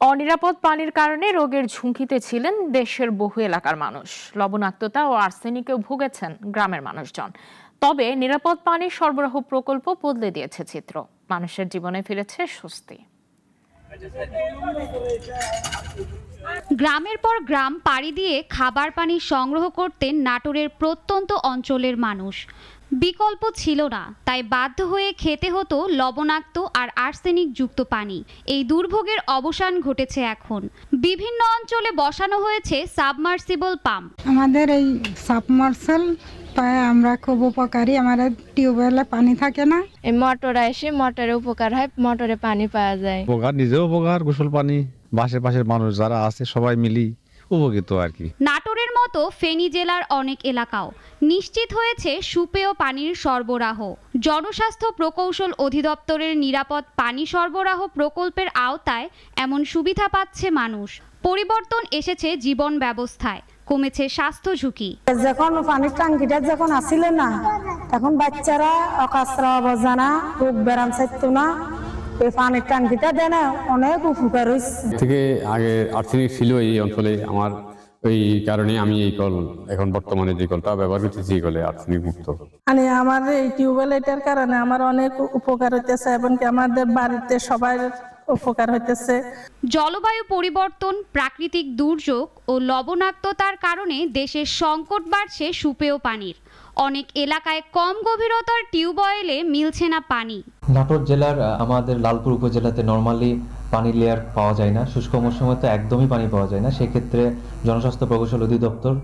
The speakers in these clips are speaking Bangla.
অনিরাপদ পানির কারণে রোগের ঝুঁকিতে ছিলেন দেশের বহু এলাকার মানুষ। লবণাক্ততা ও আর্সেনিকেও ভুগেছেন গ্রামের মানুষজন। তবে নিরাপদ পানির সরবরাহ প্রকল্প বদলে দিয়েছে চিত্র। মানুষের জীবনে ফিরেছে স্বস্তি। গ্রামের পর গ্রাম পাড়ি দিয়ে খাবার পানি সংগ্রহ করতেন নাটোরের প্রত্যন্ত অঞ্চলের মানুষ। বিকল্প ছিল না, তাই বাধ্য হয়ে খেতে হতো লবণাক্ত আর আর্সেনিক যুক্ত পানি। এই দুর্ভোগের অবসান ঘটেছে এখন। বিভিন্ন অঞ্চলে বসানো হয়েছে সাবমার্সিবল পাম্প। আমাদের এই সাবমার্সেল পায়ে আমরা খুব উপকারী। আমাদের টিউবওয়েলে পানি থাকে না, এই মোটর এসে মোটরে উপকার হয়, মোটরে পানি পাওয়া যায়। উপকার, নিজেও উপকার, গোসল পানি, আশেপাশের মানুষ যারা আছে সবাই মিলি উপকৃত আর কি। নাটোরের মতো ফেনী জেলার অনেক এলাকাও নিশ্চিত হয়েছে সুপেয় পানির সরবরাহ। জনস্বাস্থ্য প্রকৌশল অধিদপ্তরের নিরাপদ পানি সরবরাহ প্রকল্পের আওতায় এমন সুবিধা পাচ্ছে মানুষ। পরিবর্তন এসেছে জীবন ব্যবস্থায়, কমেছে স্বাস্থ্য ঝুঁকি। যখন পানির ট্যাঙ্কিটা যখন আসিল না, তখন বাচ্চারা অকাশ্রা অবজানা রোগ ব্যারাম চাইতো না। এই পানির ট্যাঙ্কিটা দেন অনেক উপকার হয়েছে। থেকে আগে আর্সেনিক ছিল এই অঞ্চলে, আমার ওই কারণে আমি এই কল এখন বর্তমানে যে কলটা ব্যবহার করতেছি এই কলে আর্সেনিক মুক্ত। মানে আমার এই টিউবওয়েল এটার কারণে আমার অনেক উপকার হইতেছে এবং আমাদের বাড়িতে সবাই উপকার হইতেছে। জলবায়ু পরিবর্তন, প্রাকৃতিক দুর্যোগ ও লবণাক্ততার কারণে দেশের সংকট বাড়ছে সুপেয় পানির। অনেক এলাকায় কম গভীরতার টিউবওয়েলে মিলছে না পানি। নাটোর জেলার আমাদের লালপুর উপজেলাতে নরমালি পানি লেয়ার পাওয়া যায় না, শুষ্ক মৌসুমে তো একদমই পানি পাওয়া যায় না। সেক্ষেত্রে জনস্বাস্থ্য প্রকৌশল অধিদপ্তর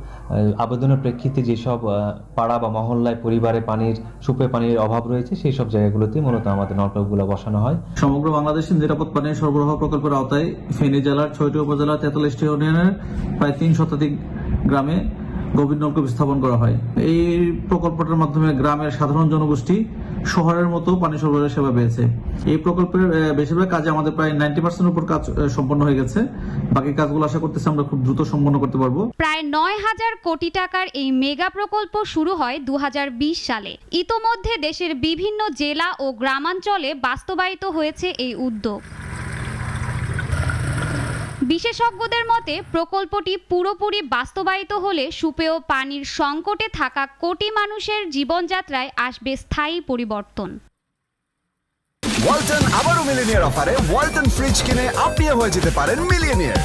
আবেদনের প্রেক্ষিতে যেসব পাড়া বা মহল্লায় পরিবারে পানির সুপেয় পানির অভাব রয়েছে সেই সব জায়গাগুলোতে মূলত আমাদের নলকূপগুলো বসানো হয়। সমগ্র বাংলাদেশের নিরাপদ পানি সরবরাহ প্রকল্পের আওতায় ফেনী জেলার ৬টি উপজেলা ৪৩টি ইউনিয়নের প্রায় ৩ শতাধিক গ্রামে গভীর নলকূপ স্থাপন করা হয়। এই প্রকল্পটার মাধ্যমে গ্রামের সাধারণ জনগোষ্ঠী শহরের মতো পানি সরবরাহের সেবা পেয়েছে। এই প্রকল্পের বেশিরভাগ কাজে আমাদের প্রায় 90% উপর কাজ সম্পন্ন হয়ে গেছে। বাকি কাজগুলো আশা করতেছি আমরা খুব দ্রুত সম্পন্ন করতে পারবো। প্রায় ৯,০০০ কোটি টাকার এই মেগা প্রকল্প শুরু হয় ২০২০ সালে। ইতোমধ্যে দেশের বিভিন্ন জেলা ও গ্রামাঞ্চলে বাস্তবায়িত হয়েছে এই উদ্যোগ। বিশেষজ্ঞদের মতে প্রকল্পটি পুরোপুরি বাস্তবায়িত হলে সুপেয় পানির সংকটে থাকা কোটি মানুষের জীবনযাত্রায় আসবে স্থায়ী পরিবর্তন। ওয়ালটন আবারও মিলিনিয়ার অফারে ওয়ালটন ফ্রিজ কিনে আপনিও হয়ে যেতে পারেন মিলিয়নিয়ার।